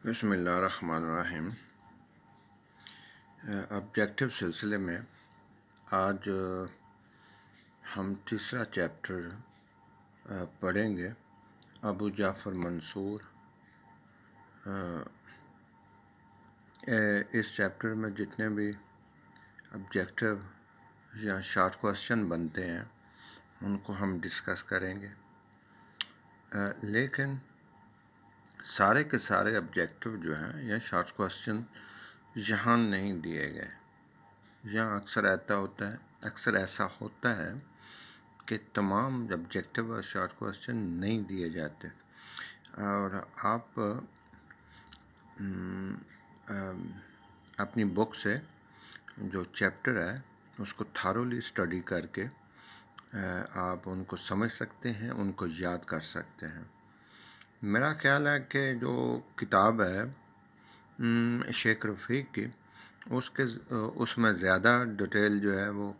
بسم اللہ الرحمن الرحیم۔ آبجیکٹو سلسلے میں آج ہم تیسرا چیپٹر پڑھیں گے، ابو جعفر منصور۔ اس چیپٹر میں جتنے بھی آبجیکٹو یا شارٹ کوسچن بنتے ہیں ان کو ہم ڈسکس کریں گے، لیکن سارے کے سارے آبجیکٹو جو ہیں یا شارٹ کوسچن یہاں نہیں دیے گئے۔ یہاں اکثر ایسا ہوتا ہے کہ تمام آبجیکٹو اور شارٹ کوسچن نہیں دیے جاتے، اور آپ اپنی بک سے جو چیپٹر ہے اس کو تھارولی اسٹڈی کر کے آپ ان کو سمجھ سکتے ہیں، ان کو یاد کر سکتے ہیں۔ میرا خیال ہے کہ جو کتاب ہے شیخ رفیق کی، اس میں زیادہ ڈیٹیل جو ہے وہ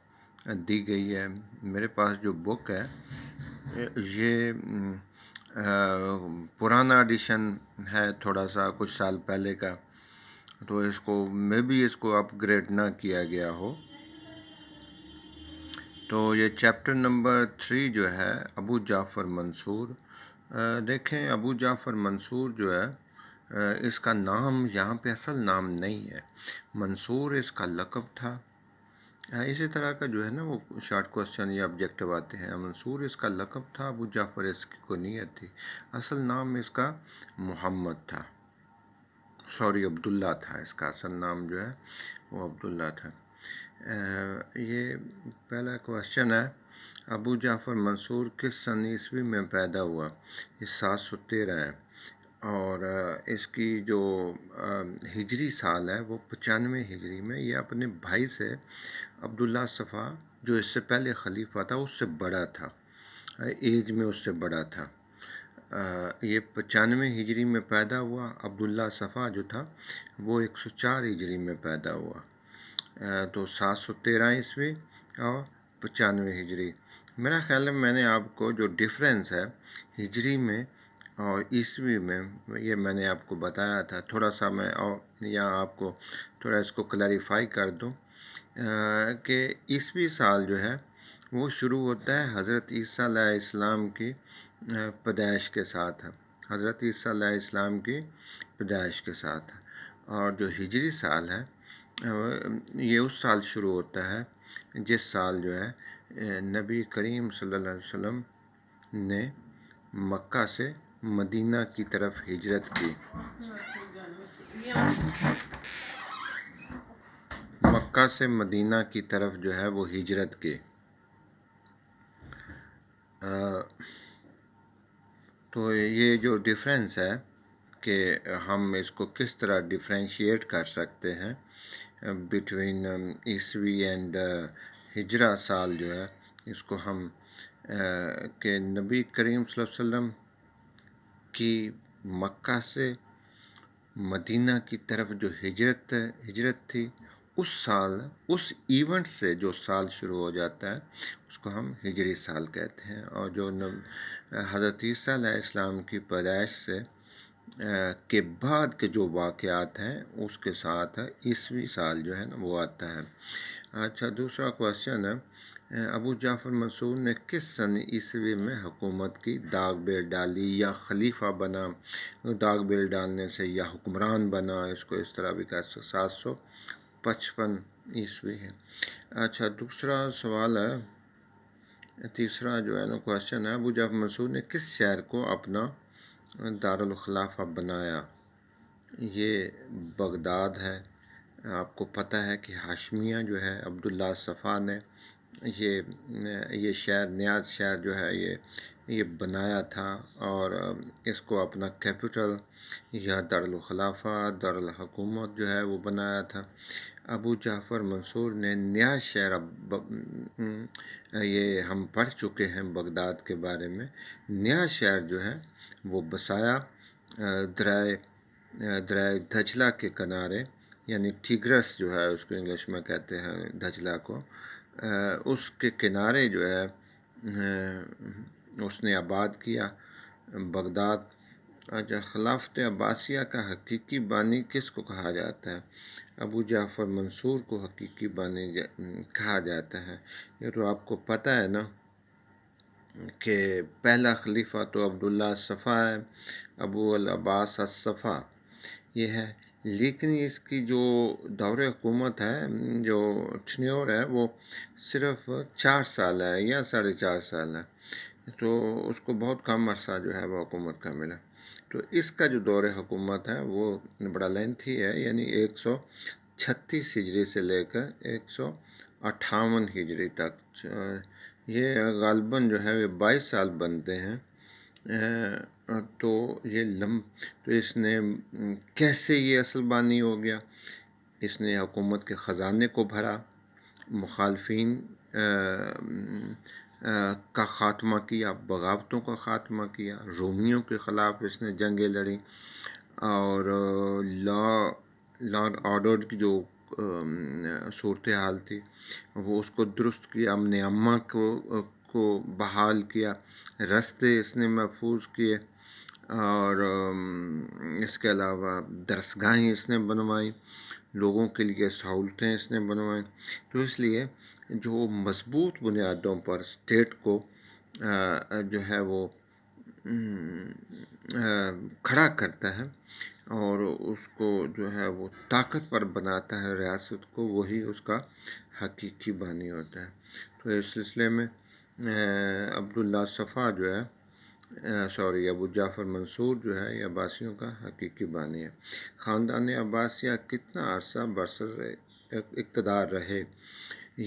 دی گئی ہے۔ میرے پاس جو بک ہے یہ پرانا ایڈیشن ہے، تھوڑا سا کچھ سال پہلے کا، تو اس کو اپ گریڈ نہ کیا گیا ہو۔ تو یہ چیپٹر نمبر 3 جو ہے ابو جعفر منصور، دیکھیں ابو جعفر منصور جو ہے اس کا نام یہاں پہ اصل نام نہیں ہے، منصور اس کا لقب تھا۔ اسی طرح کا جو ہے نا وہ شارٹ کوسچن یا آبجیکٹو آتے ہیں، منصور اس کا لقب تھا، ابو جعفر اس کی کنیت تھی، اصل نام اس کا محمد تھا، عبداللہ تھا، اس کا اصل نام جو ہے وہ عبداللہ تھا۔ یہ پہلا کوسچن ہے، ابو جعفر منصور کس سن عیسوی میں پیدا ہوا؟ یہ 713 ہے، اور اس کی جو ہجری سال ہے وہ 95 ہجری میں۔ یہ اپنے بھائی سے عبداللہ صفا جو اس سے پہلے خلیفہ تھا اس سے بڑا تھا، ایج میں اس سے بڑا تھا۔ یہ 95 ہجری میں پیدا ہوا۔ عبداللہ صفا جو تھا وہ 104 ہجری میں پیدا ہوا، تو 713 عیسوی اور 95 ہجری۔ میرا خیال ہے میں نے آپ کو جو ڈفرینس ہے ہجری میں اور عیسوی میں، یہ میں نے آپ کو بتایا تھا، تھوڑا سا میں اور یہاں آپ کو تھوڑا اس کو کلیریفائی کر دوں کہ عیسوی سال جو ہے وہ شروع ہوتا ہے حضرت عیسیٰ علیہ السلام کی پیدائش کے ساتھ، حضرت عیسیٰ علیہ السلام کی پیدائش کے ساتھ، اور جو ہجری سال ہے یہ اس سال شروع ہوتا ہے جس سال جو ہے نبی کریم صلی اللہ علیہ وسلم نے مکہ سے مدینہ کی طرف ہجرت کی۔ مکہ سے مدینہ کی طرف جو ہے وہ ہجرت کی۔ تو یہ جو ڈفرینس ہے کہ ہم اس کو کس طرح ڈفرینشیٹ کر سکتے ہیں بٹوین عیسوی اینڈ ہجرہ سال جو ہے، اس کو ہم کہ نبی کریم صلی اللہ علیہ وسلم کی مکہ سے مدینہ کی طرف جو ہجرت تھی، اس سال، اس ایونٹ سے جو سال شروع ہو جاتا ہے اس کو ہم ہجری سال کہتے ہیں، اور جو حضرت عیسیٰ علیہ السلام کی پیدائش سے کے بعد کے جو واقعات ہیں اس کے ساتھ عیسوی سال جو ہے نا وہ آتا ہے۔ اچھا، دوسرا کوسچن ہے، ابو جعفر منصور نے کس سن عیسوی میں حکومت کی، داغ بیل ڈالی یا خلیفہ بنا؟ داغ بیل ڈالنے سے یا حکمران بنا، اس کو اس طرح بھی کہہ سکتے۔ 755 عیسوی ہے۔ اچھا، دوسرا سوال ہے، تیسرا جو ہے نا کوسچن ہے، ابو جعفر منصور نے کس شہر کو اپنا دارالخلافہ بنایا؟ یہ بغداد ہے۔ آپ کو پتہ ہے کہ ہاشمیہ جو ہے عبداللہ صفا نے یہ شہر، نیاز شہر جو ہے یہ بنایا تھا، اور اس کو اپنا کیپٹل یا دارالخلافہ، دارالحکومت جو ہے وہ بنایا تھا۔ ابو جعفر منصور نے نیاز شہر، یہ ہم پڑھ چکے ہیں بغداد کے بارے میں، نیاز شہر جو ہے وہ بسایا دریا دجلہ کے کنارے، یعنی ٹیگرس جو ہے اس کو انگلش میں کہتے ہیں دجلہ کو، اس کے کنارے جو ہے اس نے آباد کیا بغداد، اچھا، خلافت عباسیہ کا حقیقی بانی کس کو کہا جاتا ہے؟ ابو جعفر منصور کو حقیقی بانی کہا جاتا ہے۔ یہ تو آپ کو پتہ ہے نا کہ پہلا خلیفہ تو عبداللہ الصفا ہے، ابو العباس الصفا یہ ہے، لیکن اس کی جو دور حکومت ہے، جو ٹنیور ہے، وہ صرف 4 سال ہے یا 4.5 سال ہے، تو اس کو بہت کم عرصہ جو ہے وہ حکومت کا ملا۔ تو اس کا جو دور حکومت ہے وہ بڑا لینتھی ہے، یعنی 136 ہجری سے لے کر 158 ہجری تک، یہ غالباً جو ہے یہ 22 سال بنتے ہیں۔ تو یہ تو اس نے کیسے یہ اصل بانی ہو گیا؟ اس نے حکومت کے خزانے کو بھرا، مخالفین کا خاتمہ کیا، بغاوتوں کا خاتمہ کیا، رومیوں کے خلاف اس نے جنگیں لڑیں، اور لا آرڈر کی جو صورتحال تھی وہ اس کو درست کیا، امن عامہ کو بحال کیا، رستے اس نے محفوظ کیے، اور اس کے علاوہ درسگاہیں اس نے بنوائیں، لوگوں کے لیے سہولتیں اس نے بنوائیں۔ تو اس لیے جو مضبوط بنیادوں پر اسٹیٹ کو جو ہے وہ کھڑا کرتا ہے اور اس کو جو ہے وہ طاقت پر بناتا ہے ریاست کو، وہی اس کا حقیقی بانی ہوتا ہے۔ تو اس سلسلے میں عبداللہ صفا جو ہے ابو جعفر منصور جو ہے یہ عباسیوں کا حقیقی بانی ہے۔ خاندان عباسیہ کتنا عرصہ برسر اقتدار رہے؟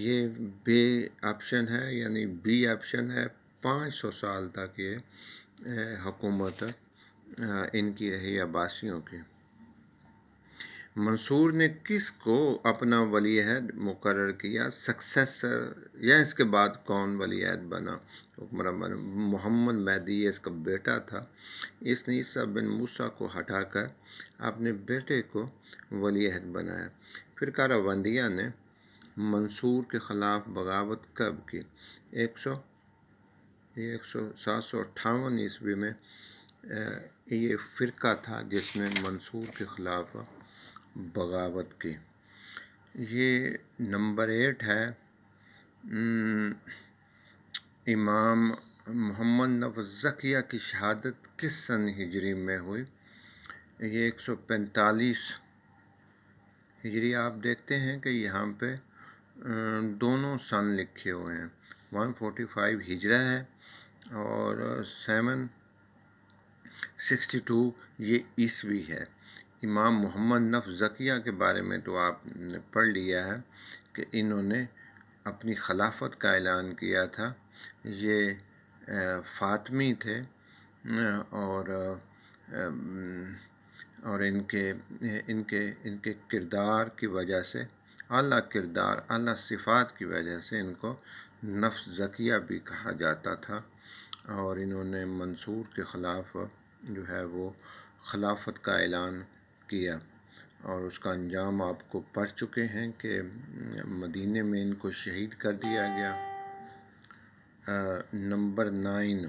یہ بے آپشن ہے، یعنی بی آپشن ہے، 500 سال تک یہ حکومت ان کی رہی عباسیوں کی۔ منصور نے کس کو اپنا ولی عہد مقرر کیا، سکسیسر، یا اس کے بعد کون ولی عہد بنا؟ حکمران محمد مہدی اس کا بیٹا تھا، اس نے عیسیٰ بن موسیٰ کو ہٹا کر اپنے بیٹے کو ولی عہد بنایا۔ پھر کاراوندیہ نے منصور کے خلاف بغاوت کب کی؟ 758 عیسوی میں یہ فرقہ تھا جس نے منصور کے خلاف بغاوت کی۔ یہ نمبر 8 ہے، امام محمد نفس زکیہ کی شہادت کس سن ہجری میں ہوئی؟ یہ 145 ہجری۔ آپ دیکھتے ہیں کہ یہاں پہ دونوں سن لکھے ہوئے ہیں، 145 ہجرہ ہے اور 762 یہ عیسوی ہے۔ امام محمد نفس زکیہ کے بارے میں تو آپ نے پڑھ لیا ہے کہ انہوں نے اپنی خلافت کا اعلان کیا تھا، یہ فاطمی تھے، اور ان کے کردار کی وجہ سے، اعلیٰ کردار، اعلیٰ صفات کی وجہ سے ان کو نفس زکیہ بھی کہا جاتا تھا، اور انہوں نے منصور کے خلاف جو ہے وہ خلافت کا اعلان کیا، اور اس کا انجام آپ کو پڑھ چکے ہیں کہ مدینے میں ان کو شہید کر دیا گیا۔ نمبر 9،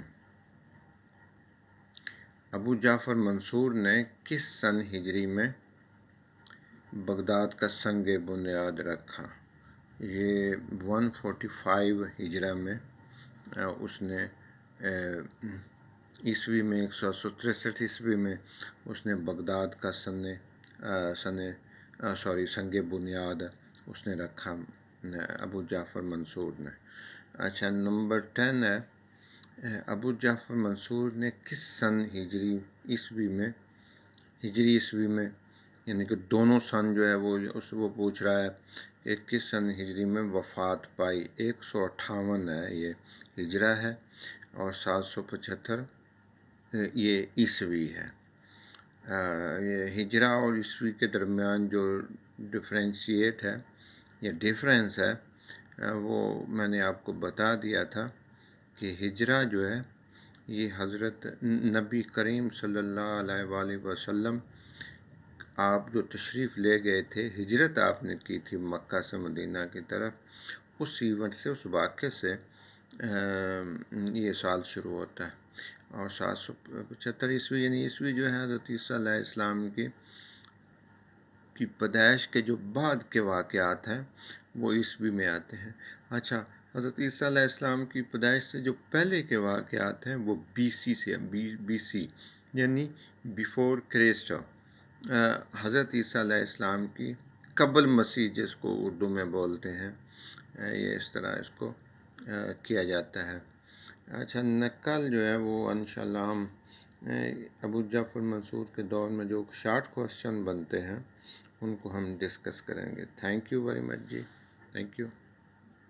ابو جعفر منصور نے کس سن ہجری میں بغداد کا سنگ بنیاد رکھا؟ یہ 145 ہجرہ میں اس نے عیسوی میں 163 عیسوی میں اس نے بغداد کا سنگ بنیاد اس نے رکھا، ابو جعفر منصور نے۔ اچھا، نمبر 10 ہے، ابو جعفر منصور نے کس سن ہجری عیسوی میں، یعنی کہ دونوں سن جو ہے وہ پوچھ رہا ہے کہ کس سن ہجری میں وفات پائی؟ 158 ہے یہ ہجرہ ہے، اور 775 یہ عیسوی ہے۔ یہ ہجرہ اور عیسوی کے درمیان جو ڈفرینس ہے وہ میں نے آپ کو بتا دیا تھا کہ ہجرہ جو ہے یہ حضرت نبی کریم صلی اللہ علیہ وآلہ وسلم آپ جو تشریف لے گئے تھے، ہجرت آپ نے کی تھی مکہ سے مدینہ کی طرف، اس ایونٹ سے، اس واقعے سے یہ سال شروع ہوتا ہے۔ اور 775 یعنی عیسوی جو ہے حضرت عیسیٰ علیہ السلام کی پیدائش کے جو بعد کے واقعات ہیں وہ عیسوی میں آتے ہیں۔ اچھا، حضرت عیسیٰ علیہ السلام کی پیدائش سے جو پہلے کے واقعات ہیں وہ بی سی سے، بی سی یعنی بیفور کرسٹ، حضرت عیسیٰ علیہ السلام کی قبل مسیح جس کو اردو میں بولتے ہیں، یہ اس طرح اس کو کیا جاتا ہے۔ اچھا، نقل جو ہے وہ انشاءاللہ ہم ابو جعفر منصور کے دور میں جو شارٹ کوسچن بنتے ہیں ان کو ہم ڈسکس کریں گے۔ تھینک یو ویری مچ جی، تھینک یو۔